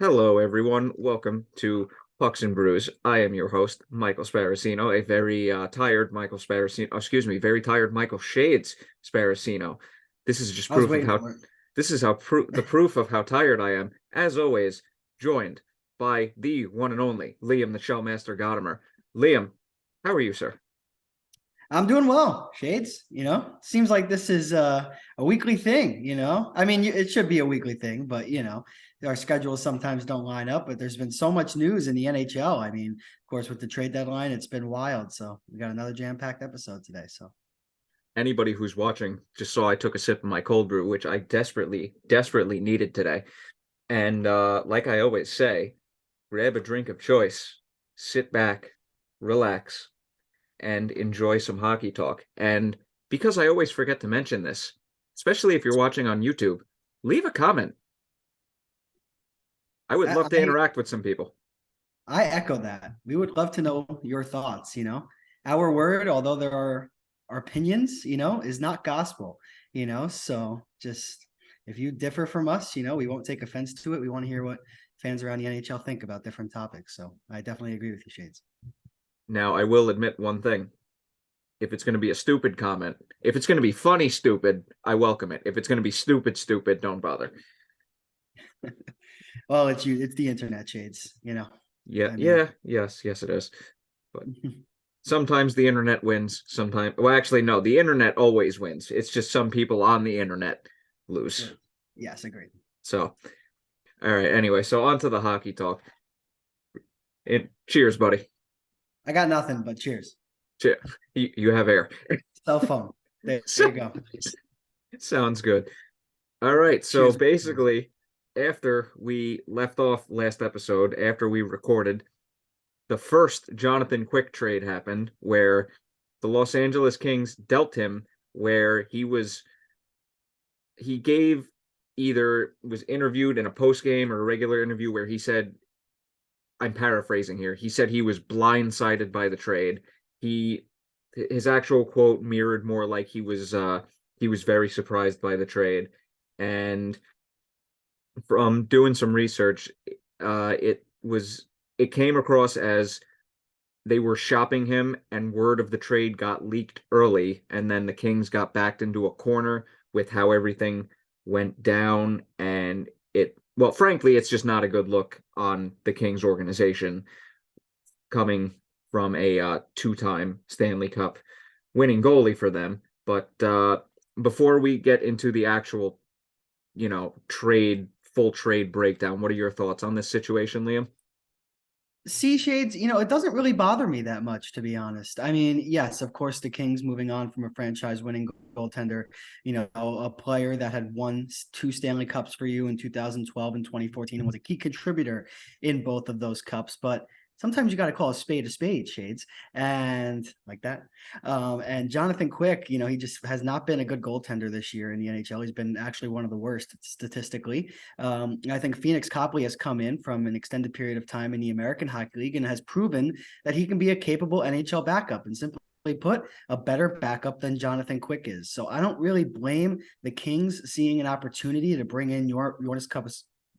Hello, everyone. Welcome to Pucks and Brews. I am your host, Michael Sparacino, a very tired Michael Sparacino. Excuse me, very tired Michael Shades Sparacino. This is just I was proof of waiting how. for it. This is the proof of how tired I am. As always, joined by the one and only Liam, the Shellmaster Godimer. Liam, how are you, sir? I'm doing well, Shades. Seems like this is a weekly thing. I mean, it should be a weekly thing, but our schedules sometimes don't line up. But there's been so much news in the NHL. I mean, of course, with the trade deadline, it's been wild. So we got another jam-packed episode today. So Anybody who's watching just saw I took a sip of my cold brew, which I desperately needed today. And like I always say, grab a drink of choice, sit back, relax, and enjoy some hockey talk. And because I always forget to mention this, especially if you're watching on YouTube, leave a comment. I would love to I interact with some people. I echo that. We would love to know your thoughts. Our word, although there are our opinions, is not gospel. So just if you differ from us, we won't take offense to it. We want to hear what fans around the NHL think about different topics. So I definitely agree with you, Shades. Now, I will admit one thing. If it's going to be a stupid comment, if it's going to be funny stupid, I welcome it. If it's going to be stupid, don't bother. Well, it's the internet, Shades. Yeah, I mean, yes, it is. But sometimes the internet wins. Sometimes, well, actually, no, the internet always wins. It's just some people on the internet lose. yes, agreed. So, all right. Anyway, so on to the hockey talk. Cheers, buddy. I got nothing but cheers. Cheers. You have air. Cell phone. There So, you go. sounds good. All right. So Cheers. basically, after we left off last episode, after we recorded, the first Jonathan Quick trade happened where the Los Angeles Kings dealt him where he gave either was interviewed in a post game or a regular interview where he said, I'm paraphrasing here, he said he was blindsided by the trade. His actual quote mirrored more like he was very surprised by the trade. And from doing some research, it came across as they were shopping him and word of the trade got leaked early, and then the Kings got backed into a corner with how everything went down. And well, frankly, it's just not a good look on the Kings organization coming from a two-time Stanley Cup winning goalie for them. But before we get into the actual, full trade breakdown, what are your thoughts on this situation, Liam? Sea Shades, it doesn't really bother me that much, to be honest. I mean, yes, of course, the Kings moving on from a franchise winning goaltender, a player that had won two Stanley Cups for you in 2012 and 2014 and was a key contributor in both of those cups. But sometimes you got to call a spade, Shades, and like that. And Jonathan Quick, he just has not been a good goaltender this year in the NHL. He's been actually one of the worst statistically. I think Phoenix Copley has come in from an extended period of time in the American Hockey League and has proven that he can be a capable NHL backup and simply put, a better backup than Jonathan Quick is. So I don't really blame the Kings seeing an opportunity to bring in Jonas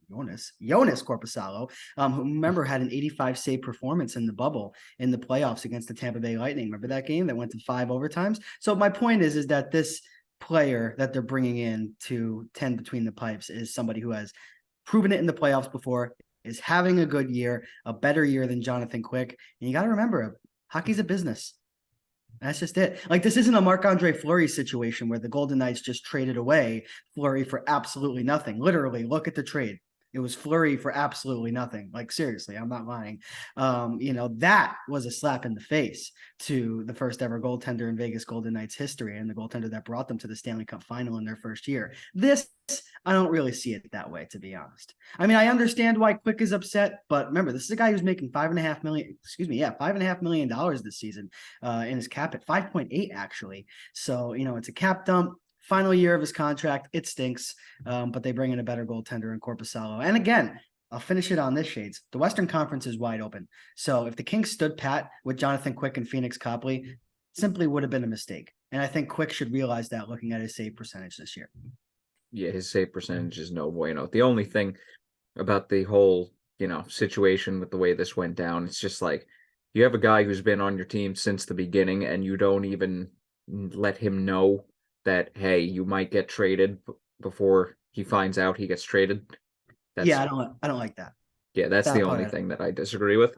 Corposalo, who remember had an 85 save performance in the bubble in the playoffs against the Tampa Bay Lightning. Remember that game that went to 5 overtimes? So my point is that this player that they're bringing in to tend between the pipes is somebody who has proven it in the playoffs before, is having a good year, a better year than Jonathan Quick. And you got to remember, hockey's a business. That's just it. Like, this isn't a Marc-Andre Fleury situation where the Golden Knights just traded away Fleury for absolutely nothing. Literally, look at the trade. It was Fleury for absolutely nothing. Like, seriously, I'm not lying. That was a slap in the face to the first ever goaltender in Vegas Golden Knights history and the goaltender that brought them to the Stanley Cup final in their first year. This, I don't really see it that way, to be honest. I mean, I understand why Quick is upset, but remember, this is a guy who's making $5.5 million this season in his cap at 5.8 actually. So, it's a cap dump. Final year of his contract. It stinks, but they bring in a better goaltender in Corposalo. And again, I'll finish it on this, Shades. The Western Conference is wide open. So if the Kings stood pat with Jonathan Quick and Phoenix Copley, simply would have been a mistake. And I think Quick should realize that looking at his save percentage this year. Yeah, his save percentage is no bueno. The only thing about the whole situation with the way this went down. It's just like you have a guy who's been on your team since the beginning and you don't even let him know that, hey, you might get traded before he finds out he gets traded. Yeah, That's I don't like that. Yeah, that's the That part. only thing that I disagree with.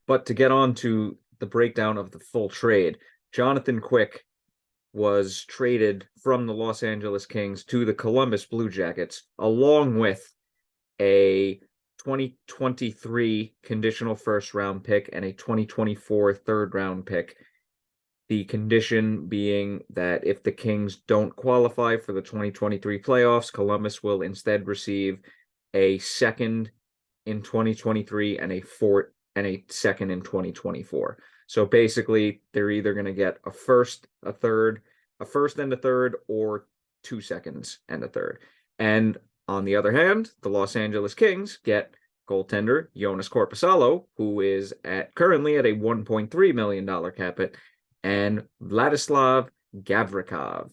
But to get on to the breakdown of the full trade, Jonathan Quick was traded from the Los Angeles Kings to the Columbus Blue Jackets, along with a 2023 conditional first round pick and a 2024 third round pick. The condition being that if the Kings don't qualify for the 2023 playoffs, Columbus will instead receive a second in 2023 and a second in 2024. So basically, they're either going to get a first, a third, a first and a third, or 2 seconds and a third. And on the other hand, the Los Angeles Kings get goaltender Jonas Korpisalo, who is currently at a $1.3 million cap hit, and Vladislav Gavrikov,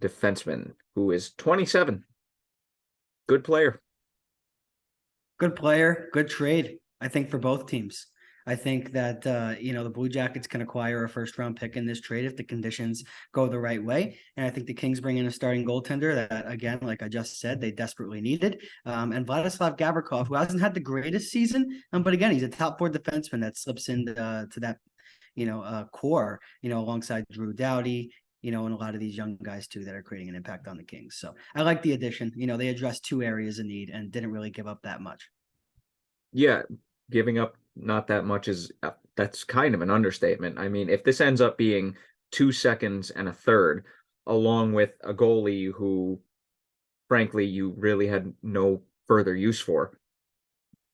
defenseman, who is 27. Good player. Good player, good trade, I think, for both teams. I think that, the Blue Jackets can acquire a first round pick in this trade if the conditions go the right way. And I think the Kings bring in a starting goaltender that, again, like I just said, they desperately needed. And Vladislav Gavrikov, who hasn't had the greatest season, but again, he's a top four defenseman that slips into to that, core, alongside Drew Doughty, and a lot of these young guys too that are creating an impact on the Kings. So I like the addition. They addressed two areas of need and didn't really give up that much. Yeah, giving up not that much that's kind of an understatement. I mean, if this ends up being 2 seconds and a third, along with a goalie who, frankly, you really had no further use for,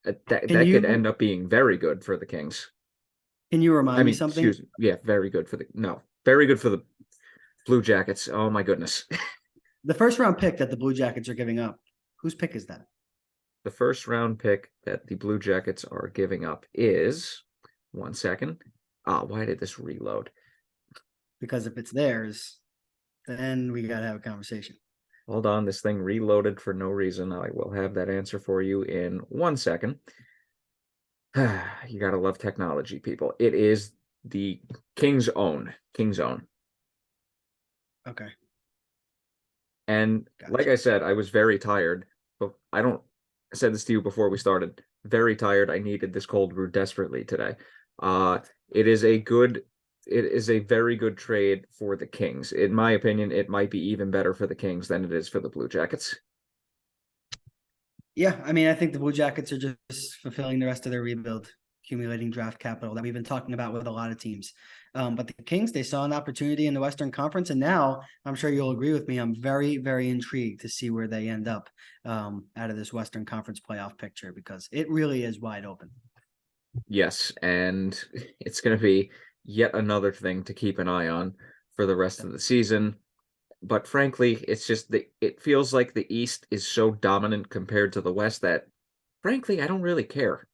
that could end up being very good for the Kings. Can you remind me something? Excuse me. Yeah, very good for the Blue Jackets. Oh my goodness. The first round pick that the Blue Jackets are giving up, whose pick is that? The first round pick that the Blue Jackets are giving up is 1 second. Why did this reload? Because if it's theirs, then we got to have a conversation. Hold on, this thing reloaded for no reason. I will have that answer for you in 1 second. You gotta love technology, people. It is the King's Own. Okay. And Gotcha. like I said, I was very tired, but I said this to you before we started. Very tired. I needed this cold brew desperately today. It is a very good trade for the Kings. In my opinion, it might be even better for the Kings than it is for the Blue Jackets. Yeah, I mean, I think the Blue Jackets are just fulfilling the rest of their rebuild, accumulating draft capital that we've been talking about with a lot of teams. But the Kings, they saw an opportunity in the Western Conference, and now I'm sure you'll agree with me. I'm very, very intrigued to see where they end up out of this Western Conference playoff picture, because it really is wide open. Yes, and it's going to be yet another thing to keep an eye on for the rest of the season. But frankly, it's just it feels like the East is so dominant compared to the West that, frankly, I don't really care.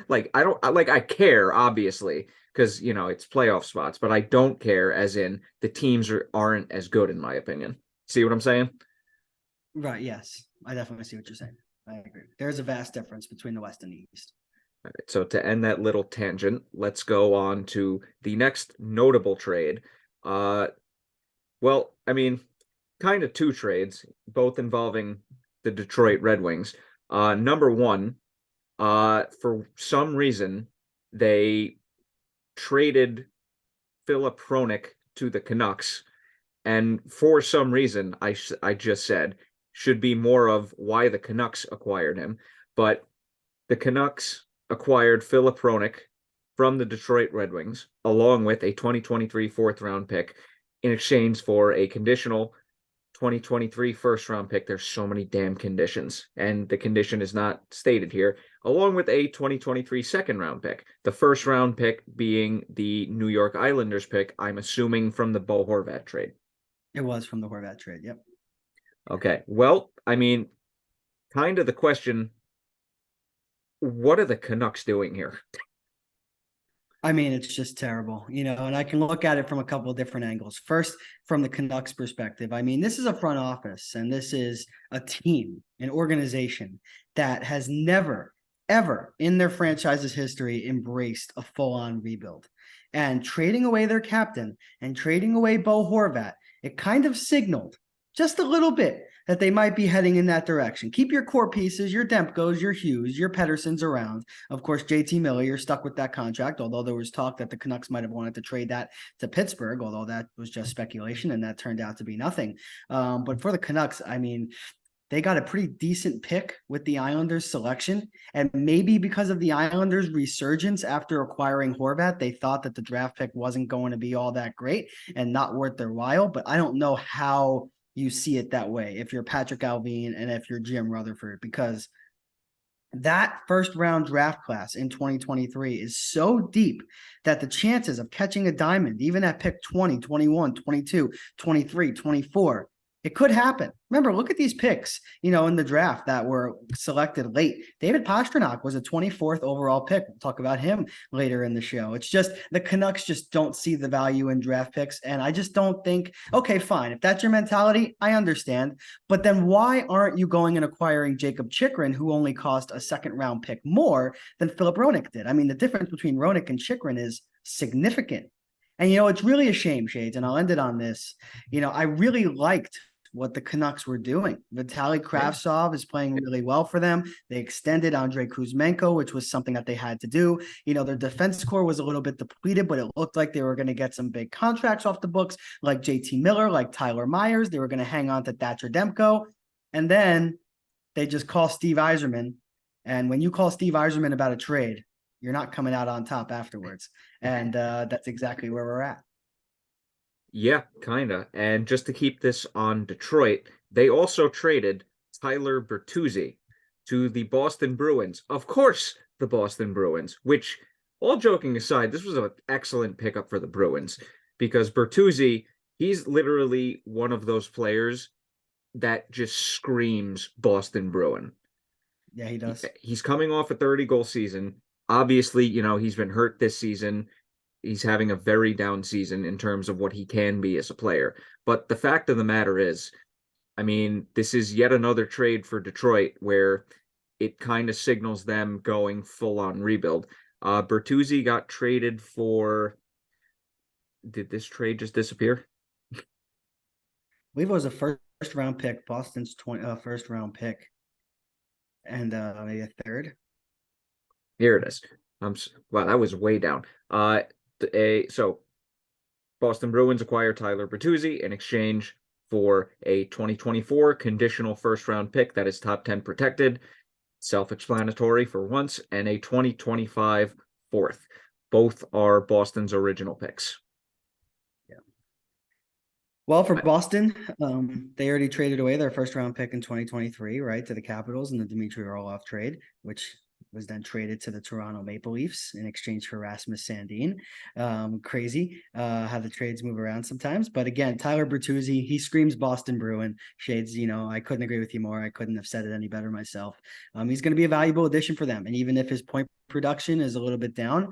I care, obviously, because it's playoff spots, but I don't care as in the teams aren't as good, in my opinion. See what I'm saying? Right. Yes, I definitely see what you're saying. I agree. There's a vast difference between the West and the East. All right, so to end that little tangent, let's go on to the next notable trade. Well, I mean, kind of two trades, both involving the Detroit Red Wings. Number one, for some reason, they traded Filip Hronek to the Canucks, and for some reason, I just said should be more of why the Canucks acquired him, but the Canucks acquired Filip Hronek from the Detroit Red Wings, along with a 2023 fourth round pick in exchange for a conditional 2023 first round pick. There's so many damn conditions, and the condition is not stated here, along with a 2023 second round pick. The first round pick being the New York Islanders pick, I'm assuming from the Bo Horvat trade. It was from the Horvat trade. Yep. Okay. Well, I mean, kind of the question, what are the Canucks doing here? I mean, it's just terrible, and I can look at it from a couple of different angles. First, from the Canucks perspective, I mean, this is a front office and this is a team, an organization that has never, ever in their franchise's history embraced a full-on rebuild. And trading away their captain and trading away Bo Horvat, it kind of signaled just a little bit that they might be heading in that direction. Keep your core pieces, your Demkos, your Hughes, your Petterssons around. Of course, JT Miller, you're stuck with that contract, although there was talk that the Canucks might have wanted to trade that to Pittsburgh, although that was just speculation and that turned out to be nothing. But for the Canucks, I mean, they got a pretty decent pick with the Islanders selection. And maybe because of the Islanders' resurgence after acquiring Horvat, they thought that the draft pick wasn't going to be all that great and not worth their while. But I don't know how you see it that way if you're Patrick Allvin and if you're Jim Rutherford, because that first round draft class in 2023 is so deep that the chances of catching a diamond, even at pick 20, 21, 22, 23, 24, it could happen. Remember, look at these picks, in the draft that were selected late. David Pastrnak was a 24th overall pick. We'll talk about him later in the show. It's just the Canucks just don't see the value in draft picks. And I just don't think, okay, fine. If that's your mentality, I understand. But then why aren't you going and acquiring Jakob Chychrun, who only cost a second round pick more than Filip Hronek did? I mean, the difference between Hronek and Chychrun is significant. And, it's really a shame, Shades, and I'll end it on this. I really liked what the Canucks were doing. Vitaly Kravtsov is playing really well for them. They extended Andrei Kuzmenko, which was something that they had to do. Their defense core was a little bit depleted, but it looked like they were going to get some big contracts off the books, like JT Miller, like Tyler Myers. They were going to hang on to Thatcher Demko. And then they just call Steve Yzerman. And when you call Steve Yzerman about a trade, you're not coming out on top afterwards. And that's exactly where we're at. Yeah, kind of. And just to keep this on Detroit, they also traded Tyler Bertuzzi to the Boston Bruins. Of course, the Boston Bruins, which, all joking aside, this was an excellent pickup for the Bruins because Bertuzzi, he's literally one of those players that just screams Boston Bruin. Yeah, he does. He's coming off a 30-goal season. Obviously, he's been hurt this season. He's having a very down season in terms of what he can be as a player. But the fact of the matter is, I mean, this is yet another trade for Detroit where it kind of signals them going full on rebuild. Bertuzzi got traded for. Did this trade just disappear? I believe it was a first round pick, Boston's first round pick, and maybe a third. Here it is. Wow, that was way down. So Boston Bruins acquire Tyler Bertuzzi in exchange for a 2024 conditional first round pick that is top 10 protected, self-explanatory for once, and a 2025 fourth. Both are Boston's original picks. Yeah. Well, for Boston, they already traded away their first round pick in 2023, right, to the Capitals in the Dmitry Orlov trade, which was then traded to the Toronto Maple Leafs in exchange for Rasmus Sandin. Crazy how the trades move around sometimes. But again, Tyler Bertuzzi, he screams Boston Bruin. Shades, I couldn't agree with you more. I couldn't have said it any better myself. He's going to be a valuable addition for them. And even if his point production is a little bit down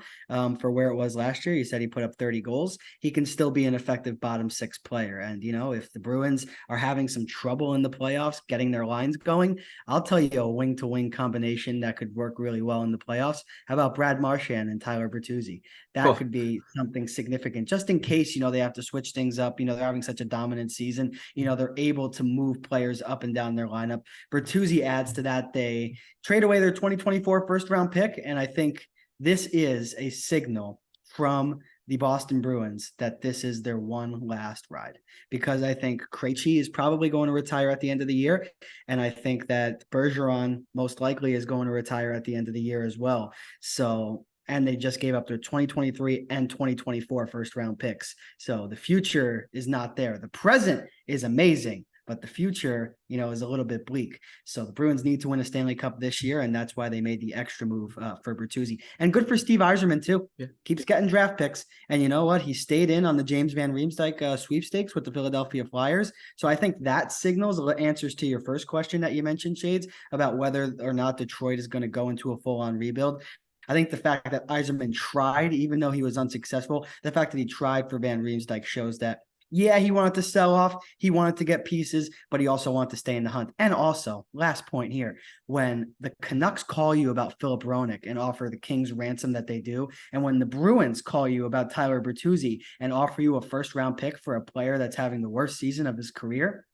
for where it was last year, he said he put up 30 goals. He can still be an effective bottom six player. And, if the Bruins are having some trouble in the playoffs, getting their lines going, I'll tell you a wing-to-wing combination that could work really well in the playoffs. How about Brad Marchand and Tyler Bertuzzi? That could be something significant, just in case, they have to switch things up. They're having such a dominant season. They're able to move players up and down their lineup. Bertuzzi adds to that. They trade away their 2024 first round pick. And I think this is a signal from the Boston Bruins that this is their one last ride, because I think Krejci is probably going to retire at the end of the year. And I think that Bergeron most likely is going to retire at the end of the year as well. So, and they just gave up their 2023 and 2024 first round picks. So the future is not there. The present is amazing, but the future, is a little bit bleak. So the Bruins need to win a Stanley Cup this year, and that's why they made the extra move for Bertuzzi. And good for Steve Yzerman, too. Yeah. Keeps getting draft picks. And you know what? He stayed in on the James Van Riemsdyk sweepstakes with the Philadelphia Flyers. So I think that signals answers to your first question that you mentioned, Shades, about whether or not Detroit is going to go into a full-on rebuild. I think the fact that Yzerman tried, even though he was unsuccessful, the fact that he tried for Van Riemsdyk shows that, yeah, he wanted to sell off, he wanted to get pieces, but he also wanted to stay in the hunt. And also, last point here, when the Canucks call you about Filip Hronek and offer the Kings ransom that they do, and when the Bruins call you about Tyler Bertuzzi and offer you a first-round pick for a player that's having the worst season of his career,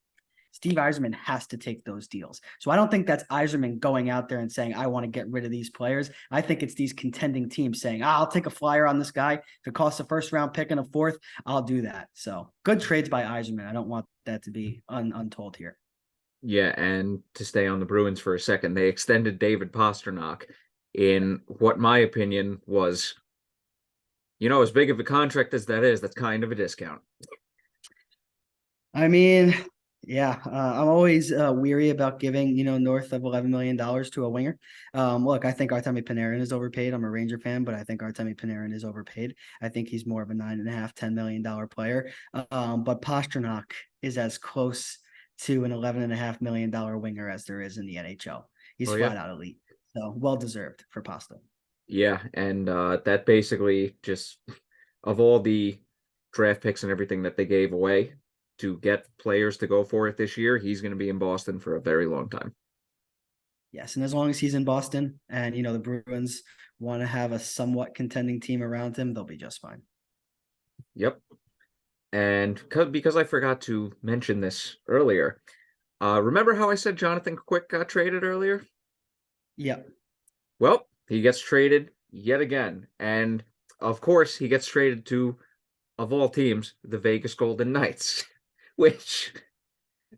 Steve Yzerman has to take those deals. So I don't think that's Yzerman going out there and saying, I want to get rid of these players. I think it's these contending teams saying, I'll take a flyer on this guy. If it costs a first round pick and a fourth, I'll do that. So good trades by Yzerman. I don't want that to be untold here. Yeah, and to stay on the Bruins for a second, they extended David Pastrnak in what my opinion was, as big of a contract as that is, that's kind of a discount. I mean, yeah, I'm always weary about giving, north of $11 million to a winger. Look, I think Artemi Panarin is overpaid. I'm a Ranger fan, but I think Artemi Panarin is overpaid. I think he's more of a $9.5, $10 million player. But Pastrnak is as close to an $11.5 million winger as there is in the NHL. He's flat out elite. So well deserved for Pasta. Yeah, and that basically just, of all the draft picks and everything that they gave away to get players to go for it this year, he's going to be in Boston for a very long time. Yes, and as long as he's in Boston and, the Bruins want to have a somewhat contending team around him, they'll be just fine. Yep. And because I forgot to mention this earlier, remember how I said Jonathan Quick got traded earlier? Yep. Well, he gets traded yet again. And, of course, he gets traded to, of all teams, the Vegas Golden Knights. Which,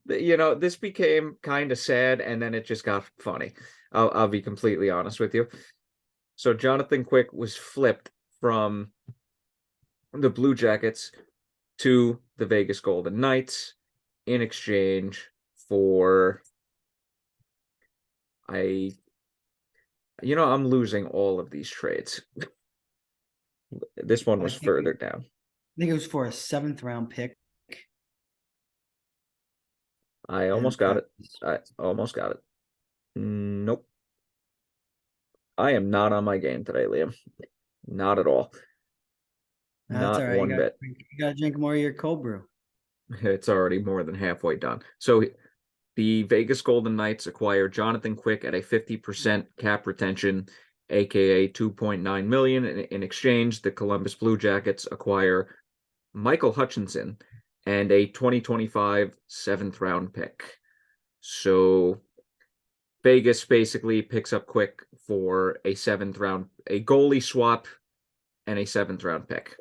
this became kind of sad, and then it just got funny. I'll be completely honest with you. So Jonathan Quick was flipped from the Blue Jackets to the Vegas Golden Knights in exchange for I'm losing all of these trades. This one was further down. I think it was for a 7th-round pick. I almost got it. Nope. I am not on my game today, Liam. Not at all. That's all right. One bit. You gotta drink more of your cold brew. It's already more than halfway done. So the Vegas Golden Knights acquire Jonathan Quick at a 50% cap retention, aka $2.9 million. In exchange, the Columbus Blue Jackets acquire Michael Hutchinson and a 2025 7th-round pick. So Vegas basically picks up Quick for a 7th-round, a goalie swap, and a 7th-round pick.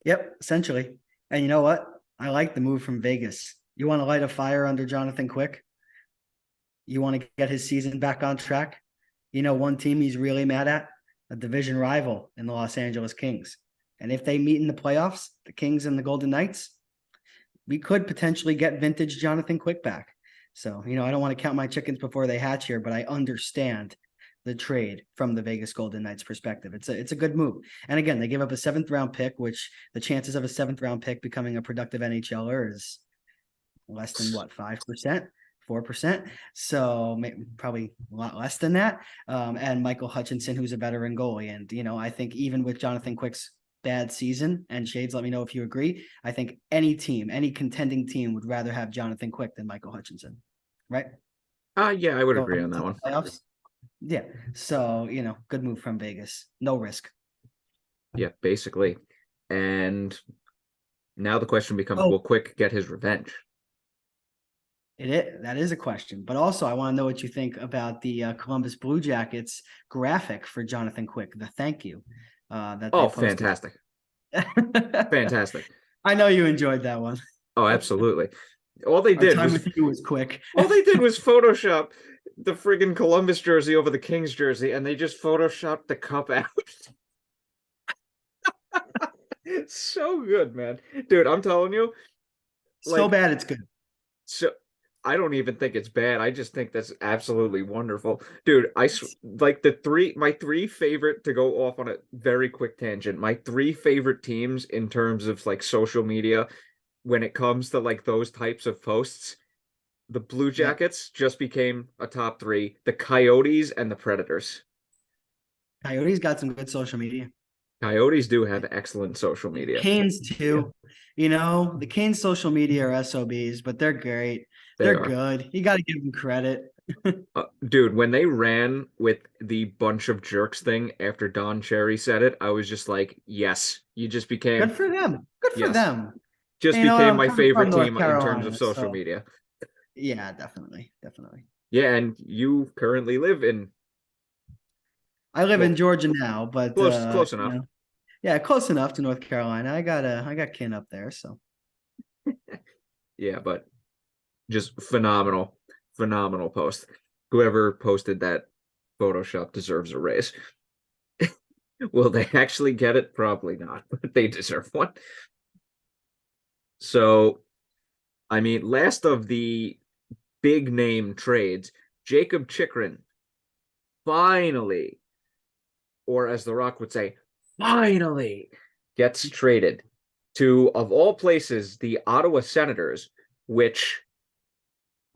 Yep, essentially. And you know what? I like the move from Vegas. You want to light a fire under Jonathan Quick? You want to get his season back on track? One team he's really mad at? A division rival in the Los Angeles Kings. And if they meet in the playoffs, the Kings and the Golden Knights, we could potentially get vintage Jonathan Quick back. So, I don't want to count my chickens before they hatch here, but I understand the trade from the Vegas Golden Knights perspective. It's a good move. And again, they give up a 7th-round pick, which the chances of a 7th-round pick becoming a productive NHLer is less than 5%, 4%. So probably a lot less than that. And Michael Hutchinson, who's a veteran goalie. And, I think even with Jonathan Quick's bad season, and Shades, let me know if you agree, I think any contending team would rather have Jonathan Quick than Michael Hutchinson, right? Yeah, I would agree on that one. Playoffs. Yeah, so good move from Vegas, no risk. Yeah, basically. And now the question becomes, will Quick get his revenge? That is a question, but also I want to know what you think about the Columbus Blue Jackets graphic for Jonathan Quick, the thank you. Fantastic. Fantastic. I know you enjoyed that one. Oh, absolutely. All they did was quick. All they did was Photoshop the friggin' Columbus jersey over the Kings jersey, and they just Photoshopped the cup out. So good, man. Dude, I'm telling you. So bad it's good. So I don't even think it's bad. I just think that's absolutely wonderful. Dude, my 3 favorite, to go off on a very quick tangent, my 3 favorite teams in terms of social media when it comes to those types of posts, the Blue Jackets just became a top 3, the Coyotes and the Predators. Coyotes got some good social media. Coyotes do have excellent social media. Canes too. The Canes social media are SOBs, but they're great. They They're are. good. You got to give them credit. Dude, when they ran with the bunch of jerks thing after Don Cherry said it, I was just like, yes, you just Good became, for them. Good for yes, them. just And you know what? became I'm my coming from favorite North team in terms of Carolina, social so media. yeah, definitely, definitely. Yeah, and you currently live in, I live in well, Georgia now, but close enough. yeah, close enough to North Carolina. I got kin up there, so Yeah, but just phenomenal, phenomenal post. Whoever posted that Photoshop deserves a raise. Will they actually get it? Probably not, but they deserve one. So, I mean, last of the big name trades, Jakob Chychrun finally, or as The Rock would say, finally gets traded to, of all places, the Ottawa Senators, which,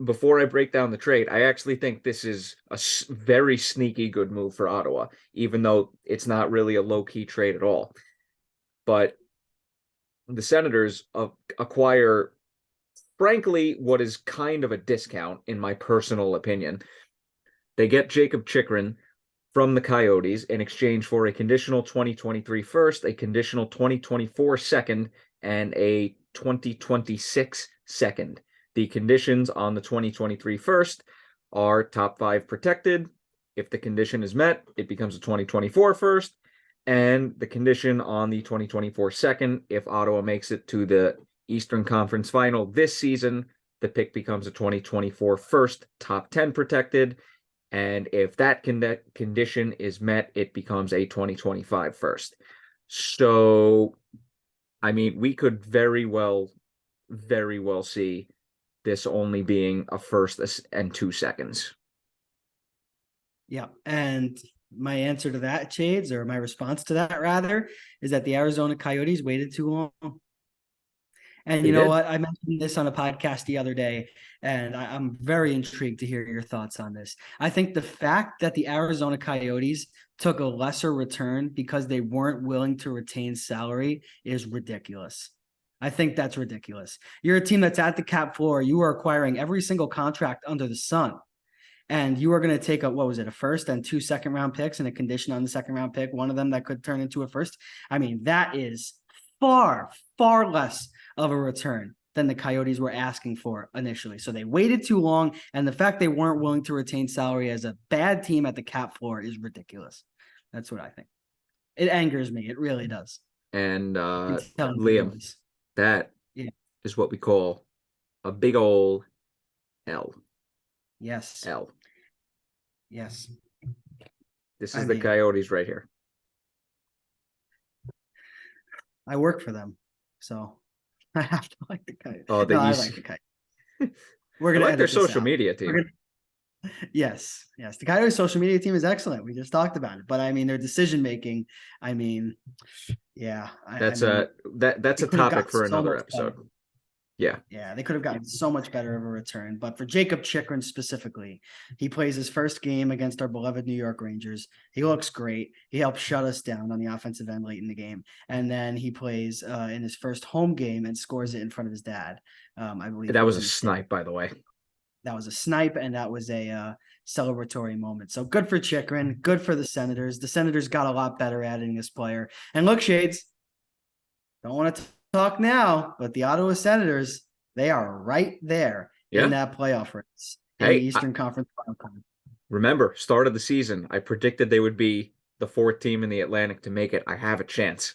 before I break down the trade, I actually think this is a very sneaky good move for Ottawa, even though it's not really a low key trade at all. But the Senators acquire, frankly, what is kind of a discount, in my personal opinion. They get Jakob Chychrun from the Coyotes in exchange for a conditional 2023 first, a conditional 2024 second, and a 2026 second. The conditions on the 2023 first are top five protected. If the condition is met, it becomes a 2024 first. And the condition on the 2024 second, if Ottawa makes it to the Eastern Conference final this season, the pick becomes a 2024 first, top 10 protected. And if that condition is met, it becomes a 2025 first. So, I mean, we could very well see this only being a first and 2 seconds. yeah. And my answer to that, Shades, or my response to that rather, is that the Arizona Coyotes waited too long. And They you know did. what? I mentioned this on a podcast the other day, and I'm very intrigued to hear your thoughts on this. I think the fact that the Arizona Coyotes took a lesser return because they weren't willing to retain salary is ridiculous. I think that's ridiculous. You're a team that's at the cap floor. You are acquiring every single contract under the sun. And you are going to take a first and 2 second-round picks and a condition on the second-round pick, one of them that could turn into a first. I mean, that is far, far less of a return than the Coyotes were asking for initially. So they waited too long, and the fact they weren't willing to retain salary as a bad team at the cap floor is ridiculous. That's what I think. It angers me. It really does. And Liam, Voice. that Yeah. is what we call a big old L. Yes. L. Yes. This I is the mean, Coyotes right here. I work for them, so I have to like the Coyotes. Oh, No, I like the Coyotes. We're I gonna like their edit this social out. media team. Yes, yes. The Coyotes social media team is excellent. We just talked about it, but I mean their decision making. I mean, yeah. That's mean, that's they a could have topic gotten for so another much episode. better. Yeah. Yeah, they could have gotten so much better of a return. But for Jakob Chychrun specifically, he plays his first game against our beloved New York Rangers. He looks great. He helped shut us down on the offensive end late in the game. And then he plays in his first home game and scores it in front of his dad. I believe That it was was a in the snipe, by the way. That was a snipe, and that was a celebratory moment. So good for Chychrun, good for the Senators. The Senators got a lot better adding this player. And look, Shades, don't want to talk now, but the Ottawa Senators, they are right there in Yeah. that playoff race in the Hey, Eastern Conference. remember, start of the season, I predicted they would be the fourth team in the Atlantic to make it. I have a chance.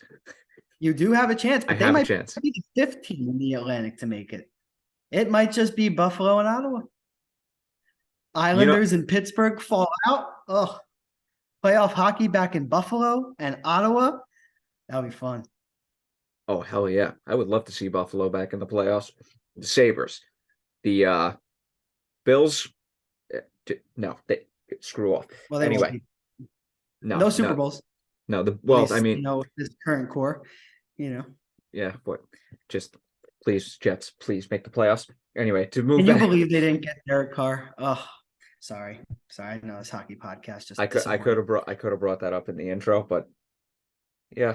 You do have a chance, I but they have a might chance. be the fifth team in the Atlantic to make it. It might just be Buffalo and Ottawa. You know, Islanders and Pittsburgh fall out. Oh, playoff hockey back in Buffalo and Ottawa. That'll be fun. oh hell yeah. I would love to see Buffalo back in the playoffs. The Sabres. The Bills, no, they screw off. Well, they won't Anyway, be. no, No Super no, Bowls, no. at I least, mean, with this current core, you know. yeah, but just please, Jets, please make the playoffs. Anyway, to move Can you back. believe they didn't get Derek Carr? Oh, Sorry. I know this hockey podcast just I disappointed. I could have brought that up in the intro, but yeah,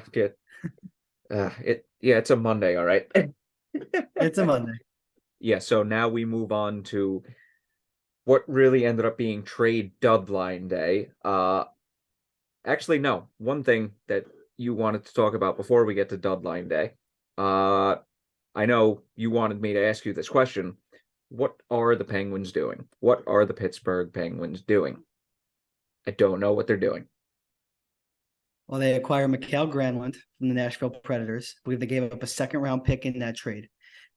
it's a Monday, all right. It's a Monday. Yeah, so now we move on to what really ended up being trade deadline day. Actually, no. One thing that you wanted to talk about before we get to deadline day. Uh, I know you wanted me to ask you this question. What are the Penguins doing? What are the Pittsburgh Penguins doing? I don't know what they're doing. Well, they acquire Mikael Granlund from the Nashville Predators. I believe they gave up a second round pick in that trade.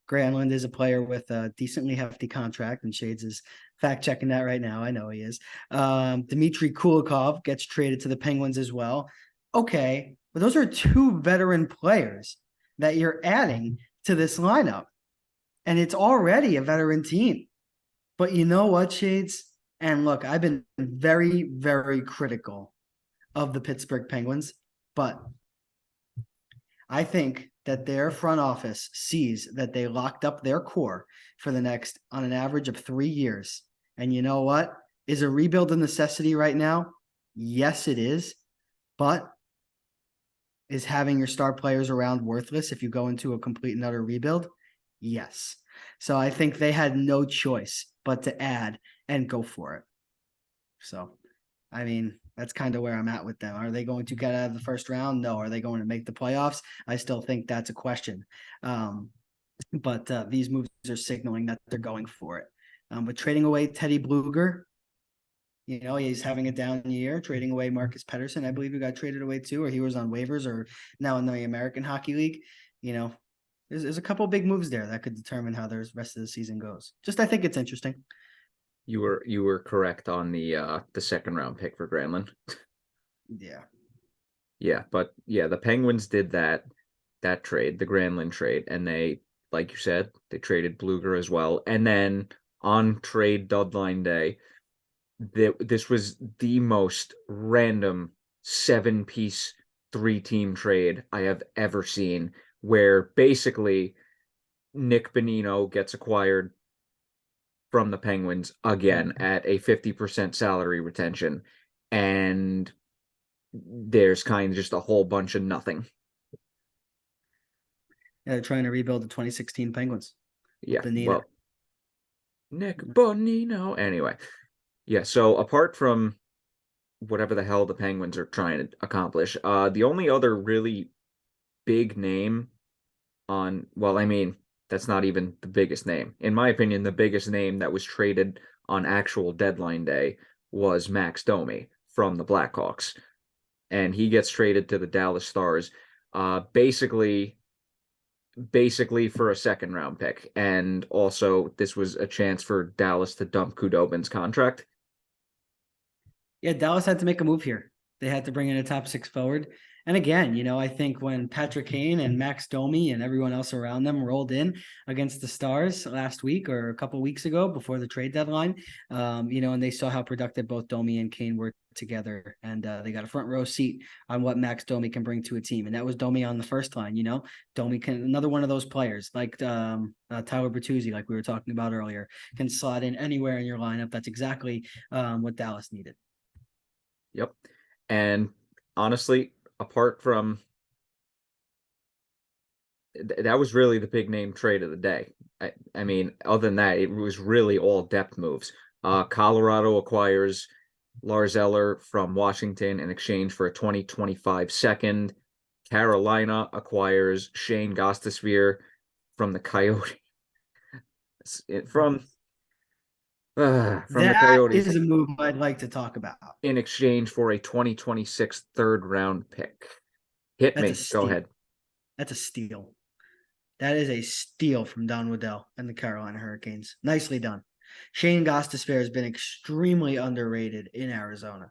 Granlund is a player with a decently hefty contract, and Shades is fact checking that right now. I know he is. Dmitry Kulikov gets traded to the Penguins as well. Okay, but those are two veteran players that you're adding to this lineup, and it's already a veteran team. But you know what, Shades? And look, I've been very, very critical of the Pittsburgh Penguins, but I think that their front office sees that they locked up their core for the next, on an average of 3 years. And you know what? Is a rebuild a necessity right now? Yes, it is. But is having your star players around worthless if you go into a complete and utter rebuild? Yes. So I think they had no choice but to add and go for it. So, I mean, that's kind of where I'm at with them. Are they going to get out of the first round? No. Are they going to make the playoffs? I still think that's a question. But these moves are signaling that they're going for it. But trading away Teddy Bluger, he's having a down year. Trading away Marcus Pettersson, I believe he got traded away too, or he was on waivers or now in the American Hockey League. There's a couple big moves there that could determine how the rest of the season goes. I think it's interesting. You were correct on the second round pick for Granlund. Yeah. Yeah, but yeah, the Penguins did that trade, the Granlund trade, and they, like you said, they traded Bluger as well. And then on trade deadline day, this was the most random 7-piece 3-team trade I have ever seen, where basically Nick Bonino gets acquired from the Penguins again at a 50% salary retention, and there's kind of just a whole bunch of nothing. Yeah, they're trying to rebuild the 2016 Penguins. Yeah, Bonino. well, Nick Bonino. Anyway, yeah, so apart from whatever the hell the Penguins are trying to accomplish, the only other really big name I mean, that's not even the biggest name. In my opinion, the biggest name that was traded on actual deadline day was Max Domi from the Blackhawks. And he gets traded to the Dallas Stars, basically for a second round pick. And also, this was a chance for Dallas to dump Kudobin's contract. Yeah, Dallas had to make a move here. They had to bring in a top 6 forward. And again, I think when Patrick Kane and Max Domi and everyone else around them rolled in against the Stars last week or a couple of weeks ago before the trade deadline, and they saw how productive both Domi and Kane were together, and they got a front row seat on what Max Domi can bring to a team. And that was Domi on the first line. Domi can, another one of those players like Tyler Bertuzzi, like we were talking about earlier, can slot in anywhere in your lineup. That's exactly what Dallas needed. Yep. And honestly, apart from that was really the big name trade of the day. I mean, other than that, it was really all depth moves. Colorado acquires Lars Eller from Washington in exchange for a 2025 second. Carolina acquires Shane Gostisbehere from the Coyotes. From the That Coyotes is a move I'd like to talk about. in exchange for a 2026 third round pick. Hit That's me. a steal. Go ahead. That's a steal. That is a steal from Don Waddell and the Carolina Hurricanes. Nicely done. Shane Gostisbehere has been extremely underrated in Arizona.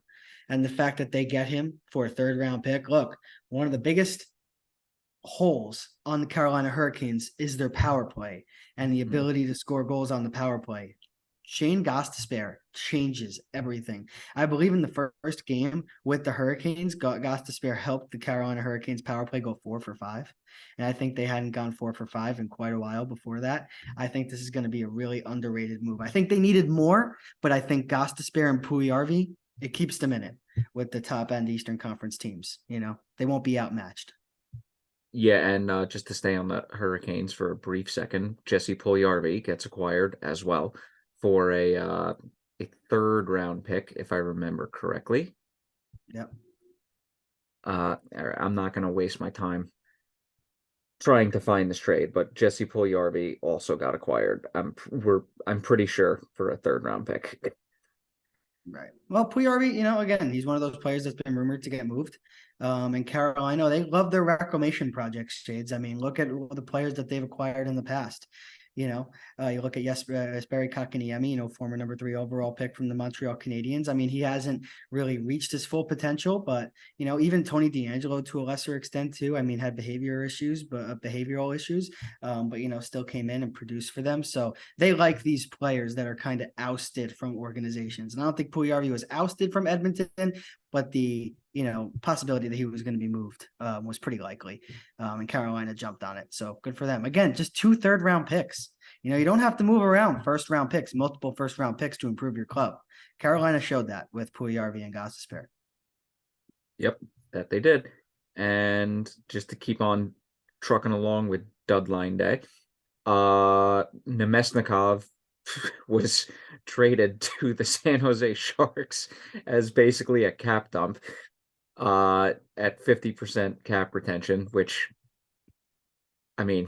And the fact that they get him for a third round pick, look, one of the biggest holes on the Carolina Hurricanes is their power play and the ability to score goals on the power play. Shane Gostisbehere changes everything. I believe in the first game with the Hurricanes, Gostisbehere helped the Carolina Hurricanes power play go 4-for-5. And I think they hadn't gone 4-for-5 in quite a while before that. I think this is going to be a really underrated move. I think they needed more, but I think Gostisbehere and Pucks, it keeps them in it with the top end Eastern Conference teams. They won't be outmatched. Yeah, and just to stay on the Hurricanes for a brief second, Jesse Puljujarvi gets acquired as well for a third round pick, if I remember correctly. Yep. I'm not going to waste my time trying to find this trade, but Jesse Puljujarvi also got acquired. I'm pretty sure for a third round pick. Right. Well, Pucks, again, he's one of those players that's been rumored to get moved. And Carolina, they love their reclamation projects, Shades. I mean, look at the players that they've acquired in the past. You look at Jesperi Kotkaniemi, former number 3 overall pick from the Montreal Canadiens. I mean, he hasn't really reached his full potential, but even Tony DeAngelo to a lesser extent too. I mean, had behavioral issues, but still came in and produced for them. So they like these players that are kind of ousted from organizations. And I don't think Pucks was ousted from Edmonton, but the possibility that he was going to be moved was pretty likely. And Carolina jumped on it. So good for them. Again, just 2 third-round picks. You don't have to move around first-round picks, multiple first-round picks to improve your club. Carolina showed that with Pucks and Gostisbehere. Yep, that they did. And just to keep on trucking along with Deadline Day, Nemesnikov was traded to the San Jose Sharks as basically a cap dump at 50% cap retention, which, I mean,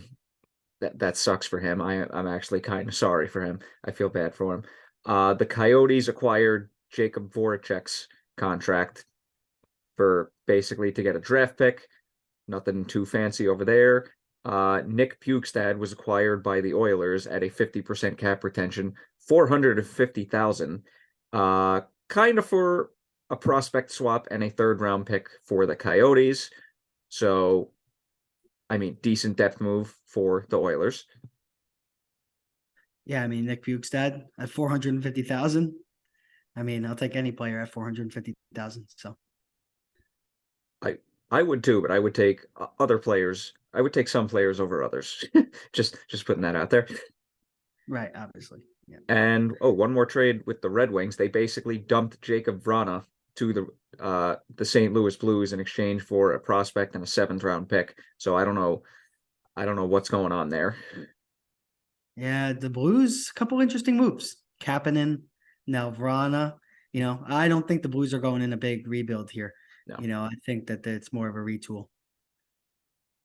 that sucks for him. I'm actually kind of sorry for him. I feel bad for him. The Coyotes acquired Jakob Voracek's contract for basically to get a draft pick. Nothing too fancy over there. Nick Bjugstad was acquired by the Oilers at a 50% cap retention, $450,000, kind of for a prospect swap and a third round pick for the Coyotes. So, I mean, decent depth move for the Oilers. Yeah, I mean, Nick Bjugstad at 450,000. I mean, I'll take any player at 450,000. So I would too, but I would take other players. I would take some players over others. just putting that out there. Right, obviously. Yeah. And one more trade with the Red Wings. They basically dumped Jakob Vrana to the St. Louis Blues in exchange for a prospect and a 7th round pick. So I don't know what's going on there. Yeah, the Blues, a couple interesting moves. Kapanen, now Vrana. I don't think the Blues are going in a big rebuild here. No. I think that it's more of a retool.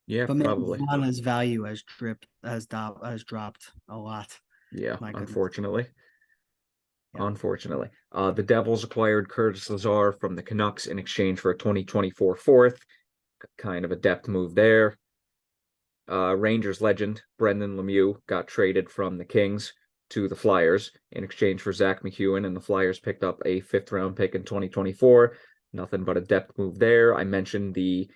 Yeah, but probably. Vrana's value has dropped a lot. Yeah, My goodness. unfortunately. Yeah. Unfortunately. The Devils acquired Curtis Lazar from the Canucks in exchange for a 2024 4th. Kind of a depth move there. Rangers legend Brendan Lemieux got traded from the Kings to the Flyers in exchange for Zach McEwen, and the Flyers picked up a 5th round pick in 2024. Nothing but a depth move there. I mentioned the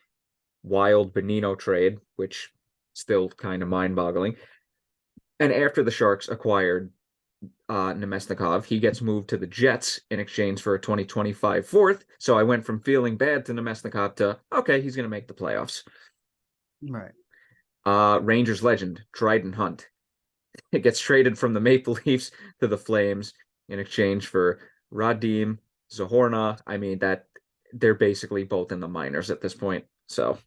Wild Bonino trade, which still kind of mind-boggling. And after the Sharks acquired Nemesnikov, he gets moved to the Jets in exchange for a 2025 4th. So I went from feeling bad to Nemesnikov to, okay, he's going to make the playoffs. Right. Rangers legend Dryden Hunt. It gets traded from the Maple Leafs to the Flames in exchange for Radim Zohorna. I mean, that they're basically both in the minors at this point. So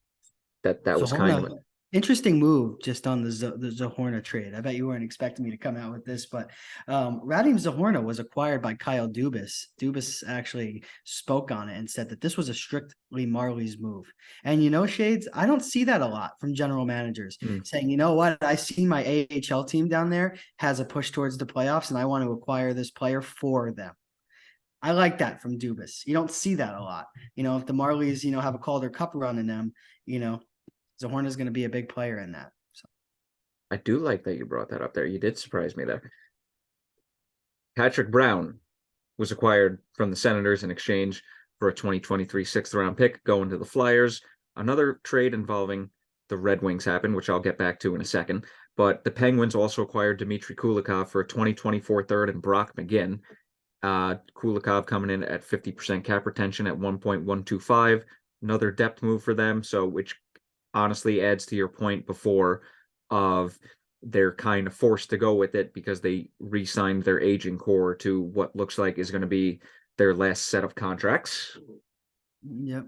that was kind of interesting move just on the Zohorna trade. I bet you weren't expecting me to come out with this, but Radim Zohorna was acquired by Kyle Dubas. Dubas actually spoke on it and said that this was a strictly Marlies move. And Shades, I don't see that a lot from general managers saying, you know what, I see my AHL team down there has a push towards the playoffs and I want to acquire this player for them. I like that from Dubas. You don't see that a lot. If the Marlies, have a Calder Cup run in them, Zohorna is going to be a big player in that. So. I do like that you brought that up there. You did surprise me there. Patrick Brown was acquired from the Senators in exchange for a 2023 6th round pick going to the Flyers. Another trade involving the Red Wings happened, which I'll get back to in a second. But the Penguins also acquired Dmitry Kulikov for a 2024 third and Brock McGinn. Kulikov coming in at 50% cap retention at 1.125. Another depth move for them. So, which honestly adds to your point before of they're kind of forced to go with it because they re-signed their aging core to what looks like is going to be their last set of contracts. Yep.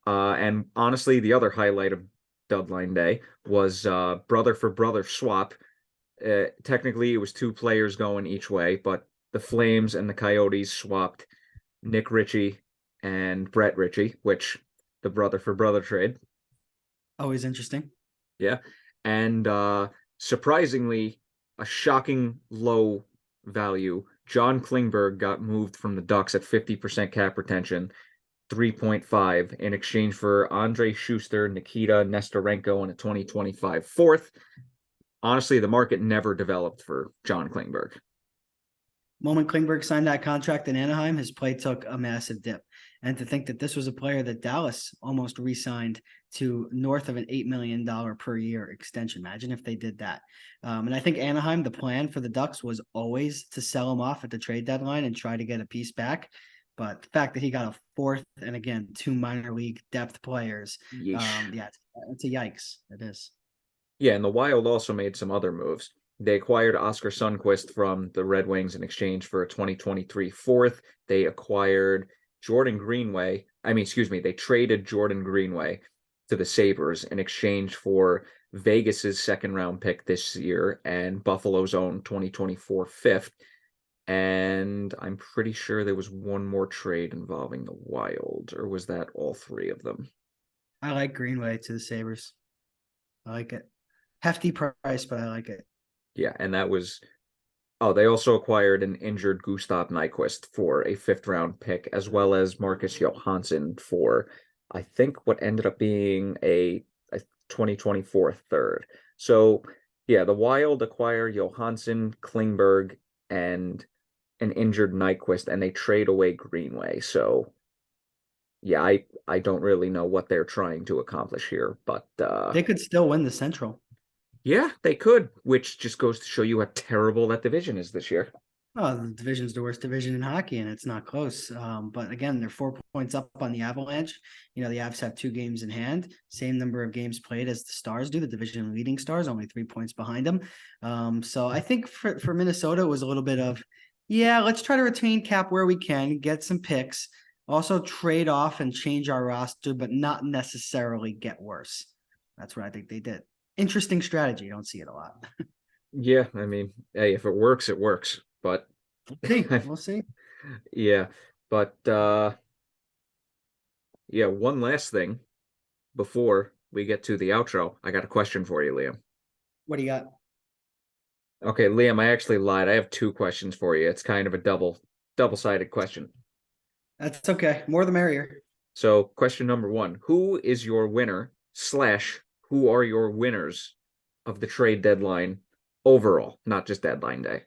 And honestly, the other highlight of deadline day was brother for brother swap. Technically, it was two players going each way, but the Flames and the Coyotes swapped Nick Ritchie and Brett Ritchie, which the brother for brother trade. Always interesting. Yeah. And surprisingly, a shocking low value. John Klingberg got moved from the Ducks at 50% cap retention, 3.5 in exchange for Andre Schuster, Nikita Nestorenko, and a 2025 fourth. Honestly, the market never developed for John Klingberg. Moment Klingberg signed that contract in Anaheim, his play took a massive dip. And to think that this was a player that Dallas almost re-signed to north of an $8 million per year extension. Imagine if they did that. And I think Anaheim, the plan for the Ducks was always to sell him off at the trade deadline and try to get a piece back. But the fact that he got a fourth and again, two minor league depth players, yeah, it's a yikes. It is. Yeah, and the Wild also made some other moves. They acquired Oscar Sundqvist from the Red Wings in exchange for a 2023 fourth. They acquired Jordan Greenway. They traded Jordan Greenway to the Sabres in exchange for Vegas's second round pick this year and Buffalo's own 2024 fifth. And I'm pretty sure there was one more trade involving the Wild, or was that all three of them? I like Greenway to the Sabres. I like it. Hefty price, but I like it. Yeah, and that was they also acquired an injured Gustav Nyquist for a fifth round pick, as well as Marcus Johansson for I think what ended up being a 2024 third. So yeah, the Wild acquire Johansson, Klingberg, and an injured Nyquist, and they trade away Greenway. So yeah, I don't really know what they're trying to accomplish here, but they could still win the Central. Yeah, they could, which just goes to show you how terrible that division is this year. Oh, the division's the worst division in hockey, and it's not close. But again, they're 4 points up on the Avalanche. You know, the Avs have 2 games in hand, same number of games played as the Stars do. The division leading Stars, only 3 points behind them. So I think for Minnesota, it was a little bit of, yeah, let's try to retain cap where we can, get some picks, also trade off and change our roster, but not necessarily get worse. That's what I think they did. Interesting strategy. You don't see it a lot. Yeah, hey, if it works, it works. But we'll see. Yeah, but yeah, one last thing before we get to the outro. I got a question for you, Liam. What do you got? Okay, Liam, I actually lied. I have 2 questions for you. It's kind of a double-sided question. That's okay. More the merrier. So, question number 1, who is your winner / who are your winners of the trade deadline overall, not just deadline day?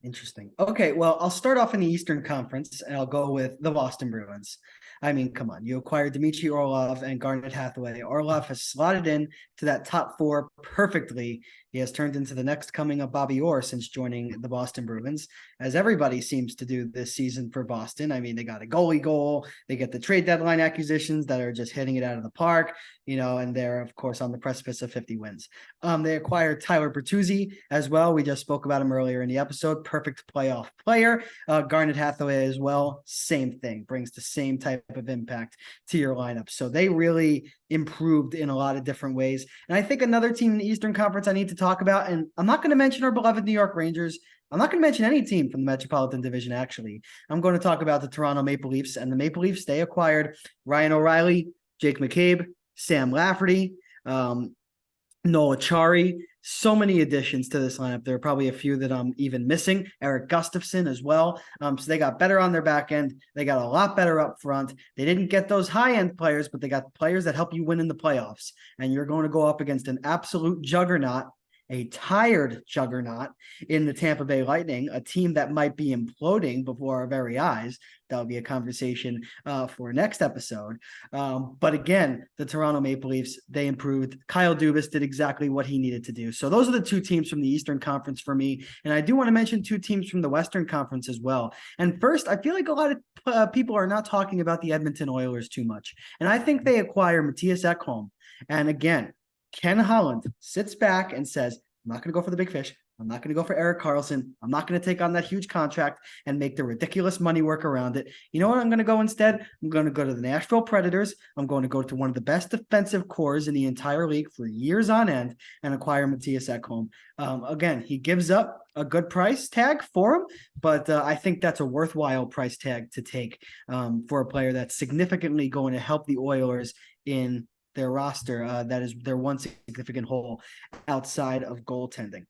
Interesting. Okay, well, I'll start off in the Eastern Conference, and I'll go with the Boston Bruins. I mean, come on. You acquired Dmitry Orlov and Garnet Hathaway. Orlov has slotted in to that top 4 perfectly. He has turned into the next coming of Bobby Orr since joining the Boston Bruins, as everybody seems to do this season for Boston. I mean, they got a goalie goal. They get the trade deadline acquisitions that are just hitting it out of the park, you know, and they're, of course, on the precipice of 50 wins. They acquired Tyler Bertuzzi as well. We just spoke about him earlier in the episode. Perfect playoff player. Garnet Hathaway as well. Same thing. Brings the same type of impact to your lineup. So they really improved in a lot of different ways. And I think another team in the Eastern Conference I need to talk about, and I'm not going to mention our beloved New York Rangers. I'm not going to mention any team from the Metropolitan Division, actually. I'm going to talk about the Toronto Maple Leafs. And the Maple Leafs, they acquired Ryan O'Reilly, Jake McCabe, Sam Lafferty, Noah Chari. So many additions to this lineup. There are probably a few that I'm even missing. Eric Gustafson as well. So they got better on their back end. They got a lot better up front. They didn't get those high-end players, but they got players that help you win in the playoffs. And you're going to go up against an absolute juggernaut a tired juggernaut in the Tampa Bay Lightning, a team that might be imploding before our very eyes. That'll be a conversation for next episode. But again, the Toronto Maple Leafs, they improved. Kyle Dubas did exactly what he needed to do. So those are the two teams from the Eastern Conference for me. And I do want to mention two teams from the Western Conference as well. And first, I feel like a lot of people are not talking about the Edmonton Oilers too much. And I think they acquire Matthias Ekholm. And again, Ken Holland sits back and says, I'm not going to go for the big fish. I'm not going to go for Erik Karlsson. I'm not going to take on that huge contract and make the ridiculous money work around it. You know what I'm going to go instead? I'm going to go to the Nashville Predators. I'm going to go to one of the best defensive cores in the entire league for years on end and acquire Matthias Ekholm. Again, he gives up a good price tag for him, but I think that's a worthwhile price tag to take for a player that's significantly going to help the Oilers in their roster. That is their one significant hole outside of goaltending.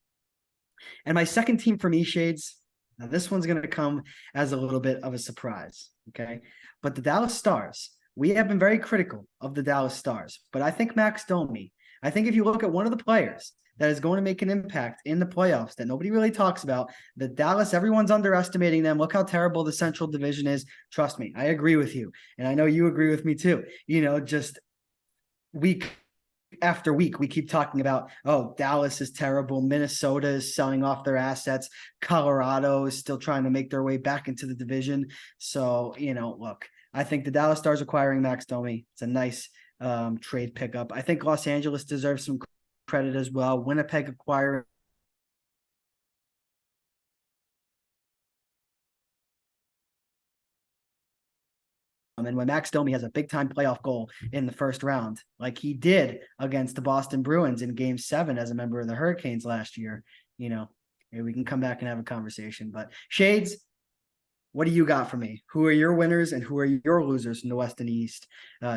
And my second team for me, Shades, now this one's going to come as a little bit of a surprise, okay? But the Dallas Stars, we have been very critical of the Dallas Stars, but I think Max Domi, I think if you look at one of the players that is going to make an impact in the playoffs that nobody really talks about, the Dallas, everyone's underestimating them. Look how terrible the Central Division is. Trust me, I agree with you. And I know you agree with me too. You know, just week after week, we keep talking about, oh, Dallas is terrible. Minnesota is selling off their assets. Colorado is still trying to make their way back into the division. So, you know, look, I think the Dallas Stars acquiring Max Domi, it's a nice trade pickup. I think Los Angeles deserves some credit as well. Winnipeg acquiring and when Max Domi has a big-time playoff goal in the first round, like he did against the Boston Bruins in Game 7 as a member of the Hurricanes last year, you know, maybe we can come back and have a conversation. But Shades, what do you got for me? Who are your winners and who are your losers from the West and East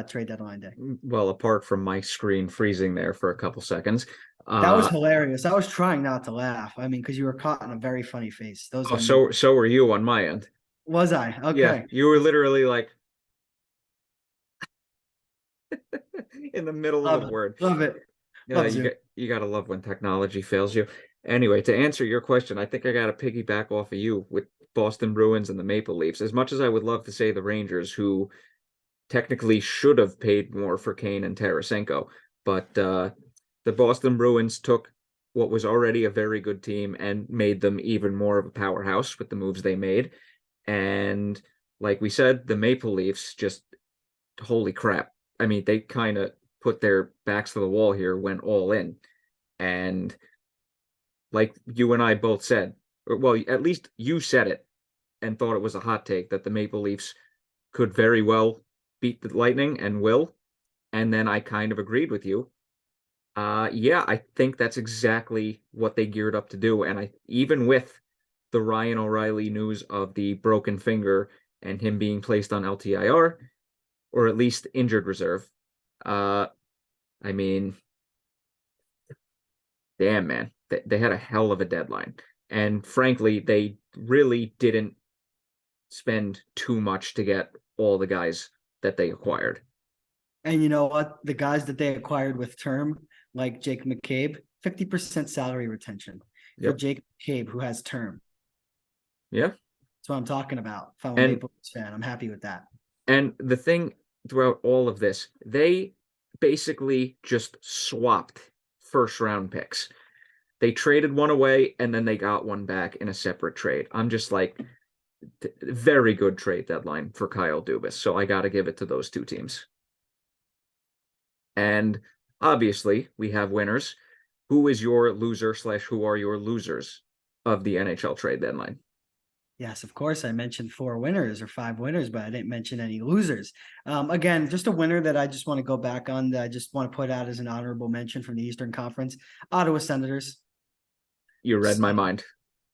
trade deadline day? Well, apart from my screen freezing there for a couple seconds. That was hilarious. I was trying not to laugh. I mean, because you were caught in a very funny face. Those are so were you on my end. Was I? Okay. Yeah, you were literally like in the middle Love of the it. word. Love it. You gotta love when technology fails you. Anyway, to answer your question, I think I gotta piggyback off of you with Boston Bruins and the Maple Leafs. As much as I would love to say the Rangers, who technically should have paid more for Kane and Tarasenko, but the Boston Bruins took what was already a very good team and made them even more of a powerhouse with the moves they made. And like we said, the Maple Leafs just, holy crap. I mean, they kind of put their backs to the wall here, went all in. And like you and I both said, well, at least you said it and thought it was a hot take that the Maple Leafs could very well beat the Lightning and will. And then I kind of agreed with you. Yeah, I think that's exactly what they geared up to do. And even with the Ryan O'Reilly news of the broken finger and him being placed on LTIR, or at least injured reserve, I mean, damn, man, they had a hell of a deadline. And frankly, they really didn't spend too much to get all the guys that they acquired. And you know what? The guys that they acquired with term, like Jake McCabe, 50% salary retention for Jake McCabe, who has term. Yeah. That's what I'm talking about. If I'm a Maple Leafs fan, I'm happy with that. And the thing throughout all of this, they basically just swapped first round picks. They traded one away and then they got one back in a separate trade. I'm just like, very good trade deadline for Kyle Dubas. So I got to give it to those two teams. And obviously, we have winners. Who is your loser / who are your losers of the NHL trade deadline? Yes, of course. I mentioned 4 winners or 5 winners, but I didn't mention any losers. Again, just a winner that I just want to go back on, that I just want to put out as an honorable mention from the Eastern Conference, Ottawa Senators. You read my mind.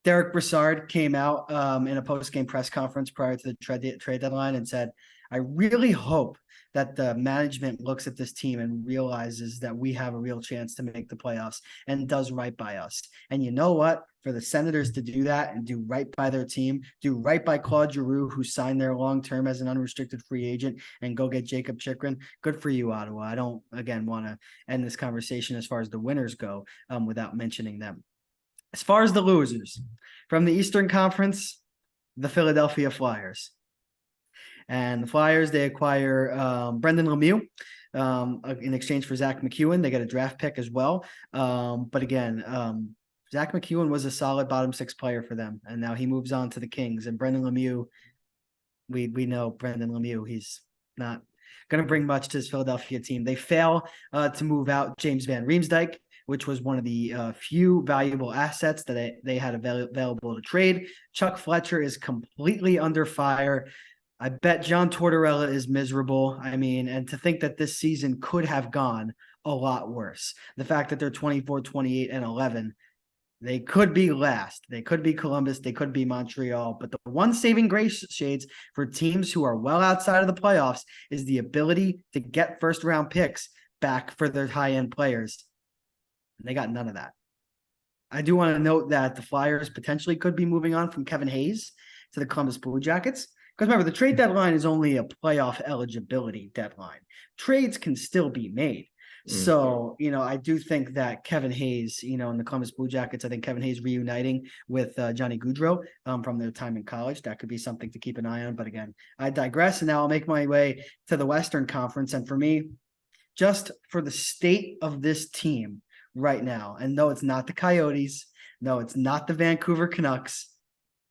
Derek Brassard came out in a post-game press conference prior to the trade deadline and said, I really hope that the management looks at this team and realizes that we have a real chance to make the playoffs and does right by us. And you know what? For the Senators to do that and do right by their team, do right by Claude Giroux, who signed there long-term as an unrestricted free agent, and go get Jakob Chychrun, good for you, Ottawa. I don't, again, want to end this conversation as far as the winners go without mentioning them. As far as the losers, from the Eastern Conference, the Philadelphia Flyers. And the Flyers, they acquire Brendan Lemieux in exchange for Zach McEwen. They get a draft pick as well. But again, Zach McEwen was a solid bottom six player for them. And now he moves on to the Kings. And Brendan Lemieux, we know Brendan Lemieux, he's not going to bring much to his Philadelphia team. They fail to move out James Van Riemsdyk, which was one of the few valuable assets that they had available to trade. Chuck Fletcher is completely under fire. I bet John Tortorella is miserable. I mean, and to think that this season could have gone a lot worse. The fact that they're 24, 28, and 11, they could be last. They could be Columbus. They could be Montreal. But the one saving grace, Shades, for teams who are well outside of the playoffs is the ability to get first-round picks back for their high-end players. They got none of that. I do want to note that the Flyers potentially could be moving on from Kevin Hayes to the Columbus Blue Jackets. Because remember, the trade deadline is only a playoff eligibility deadline. Trades can still be made. So, I do think that Kevin Hayes, in the Columbus Blue Jackets, I think Kevin Hayes reuniting with Johnny Gaudreau from their time in college, that could be something to keep an eye on. But again, I digress, and now I'll make my way to the Western Conference. And for me, just for the state of this team right now, and no, it's not the Coyotes, no, it's not the Vancouver Canucks,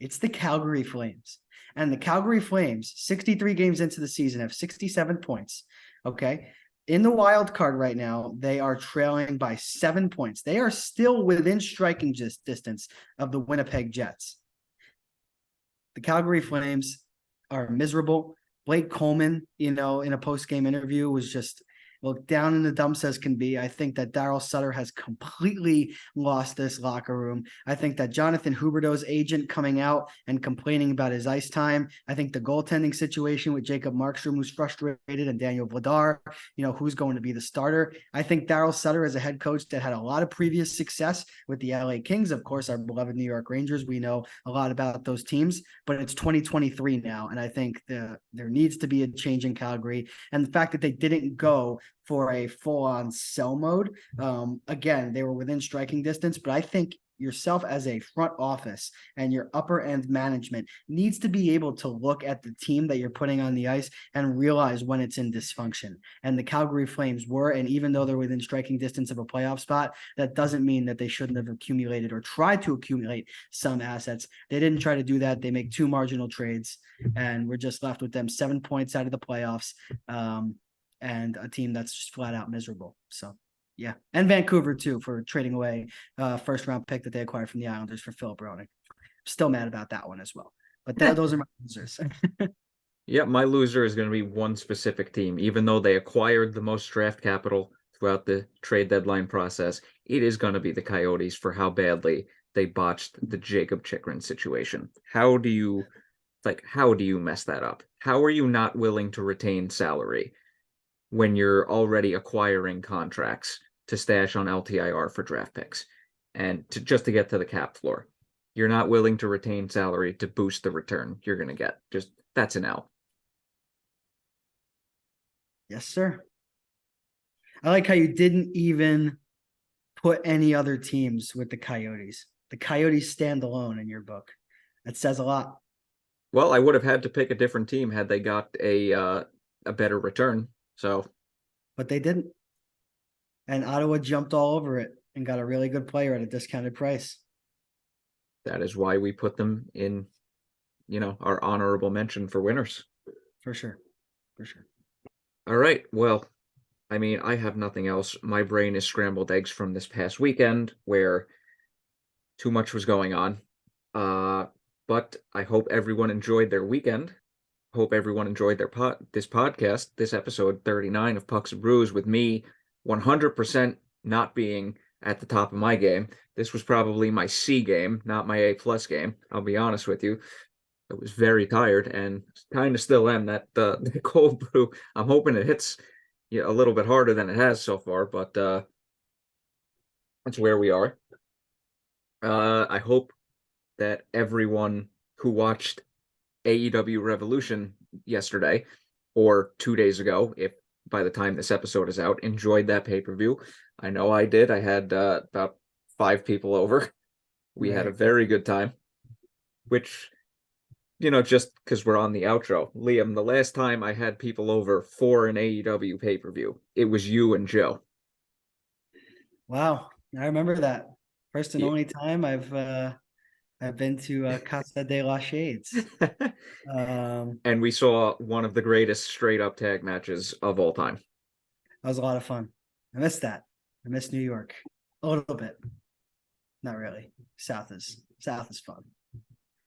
it's the Calgary Flames. And the Calgary Flames, 63 games into the season, have 67 points. Okay. In the wild card right now, they are trailing by 7 points. They are still within striking distance of the Winnipeg Jets. The Calgary Flames are miserable. Blake Coleman, in a post-game interview was just down in the dumps as can be. I think that Daryl Sutter has completely lost this locker room. I think that Jonathan Huberdeau's agent coming out and complaining about his ice time. I think the goaltending situation with Jacob Markstrom, who's frustrated, and Daniel Vladar, who's going to be the starter. I think Daryl Sutter is a head coach that had a lot of previous success with the LA Kings, of course, our beloved New York Rangers. We know a lot about those teams, but it's 2023 now. And I think there needs to be a change in Calgary. And the fact that they didn't go for a full-on sell mode. Again, they were within striking distance, but I think yourself as a front office and your upper end management needs to be able to look at the team that you're putting on the ice and realize when it's in dysfunction. And the Calgary Flames were, and even though they're within striking distance of a playoff spot, that doesn't mean that they shouldn't have accumulated or tried to accumulate some assets. They didn't try to do that. They make 2 marginal trades, and we're just left with them 7 points out of the playoffs. And a team that's just flat out miserable. So, yeah. And Vancouver, too, for trading away first round pick that they acquired from the Islanders for Filip Hronek. Still mad about that one as well. But those are my losers. Yeah, my loser is going to be one specific team. Even though they acquired the most draft capital throughout the trade deadline process, it is going to be the Coyotes for how badly they botched the Jakob Chychrun situation. How do you mess that up? How are you not willing to retain salary when you're already acquiring contracts to stash on LTIR for draft picks and just to get to the cap floor? You're not willing to retain salary to boost the return you're going to get. That's an L. Yes, sir. I like how you didn't even put any other teams with the Coyotes. The Coyotes stand alone in your book. That says a lot. Well, I would have had to pick a different team had they got a better return. But they didn't. And Ottawa jumped all over it and got a really good player at a discounted price. That is why we put them in, our honorable mention for winners. For sure. All right. Well, I have nothing else. My brain is scrambled eggs from this past weekend where too much was going on. But I hope everyone enjoyed their weekend. Hope everyone enjoyed this podcast, this episode 39 of Pucks Brews, with me 100% not being at the top of my game. This was probably my C game, not my A+ game. I'll be honest with you. I was very tired and kind of still am. That the cold brew, I'm hoping it hits a little bit harder than it has so far, but that's where we are. I hope that everyone who watched AEW Revolution yesterday or 2 days ago, if by the time this episode is out, enjoyed that pay-per-view. I know I did. I had about 5 people over. We had a very good time, which, just because we're on the outro. Liam, the last time I had people over for an AEW pay-per-view, it was you and Joe. Wow, I remember that. First and only time I've been to Casa de la Shades. And we saw one of the greatest straight-up tag matches of all time. That was a lot of fun. I missed that. I miss New York a little bit. Not really. South is fun.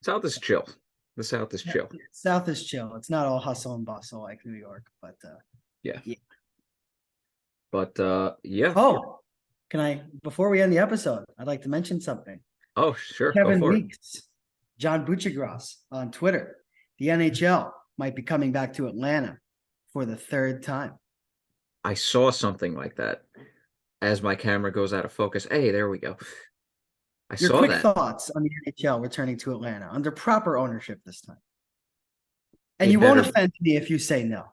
South is chill. The South is chill. South is chill. It's not all hustle and bustle like New York, but yeah. But yeah. Oh, can I, before we end the episode, I'd like to mention something. Oh, sure. Kevin Weeks, John Buchagras on Twitter. The NHL might be coming back to Atlanta for the 3rd time. I saw something like that as my camera goes out of focus. Hey, there we go. Your quick thoughts on the NHL returning to Atlanta under proper ownership this time. And you won't offend me if you say no.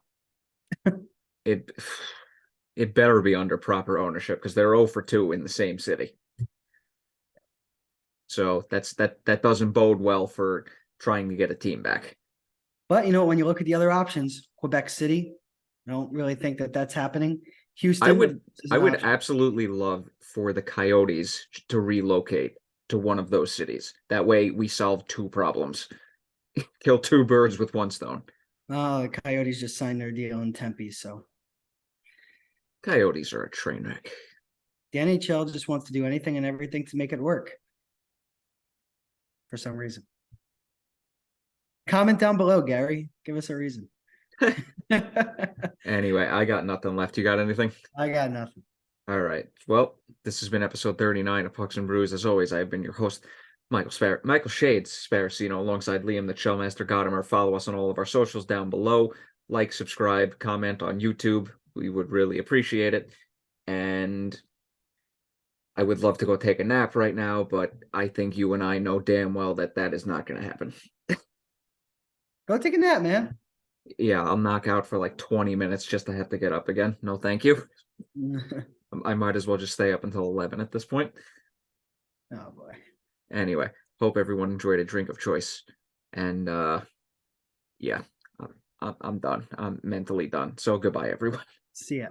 It better be under proper ownership because they're 0 for 2 in the same city. So that doesn't bode well for trying to get a team back. But when you look at the other options, Quebec City, I don't really think that that's happening. Houston, I would absolutely love for the Coyotes to relocate to one of those cities. That way we solve 2 problems. Kill 2 birds with 1 stone. Oh, the Coyotes just signed their deal in Tempe, so. Coyotes are a train wreck. The NHL just wants to do anything and everything to make it work. For some reason. Comment down below, Gary. Give us a reason. Anyway, I got nothing left. You got anything? I got nothing. All right. Well, this has been episode 39 of Pucks and Brews. As always, I've been your host, Michael Shades Sparacino, alongside Liam the Chillmaster Godimer. Follow us on all of our socials down below. Like, subscribe, comment on YouTube. We would really appreciate it. And I would love to go take a nap right now, but I think you and I know damn well that is not going to happen. Go take a nap, man. Yeah, I'll knock out for like 20 minutes just to have to get up again. No, thank you. I might as well just stay up until 11 at this point. Oh, boy. Anyway, hope everyone enjoyed a drink of choice. And yeah, I'm done. I'm mentally done. So goodbye, everyone. See ya.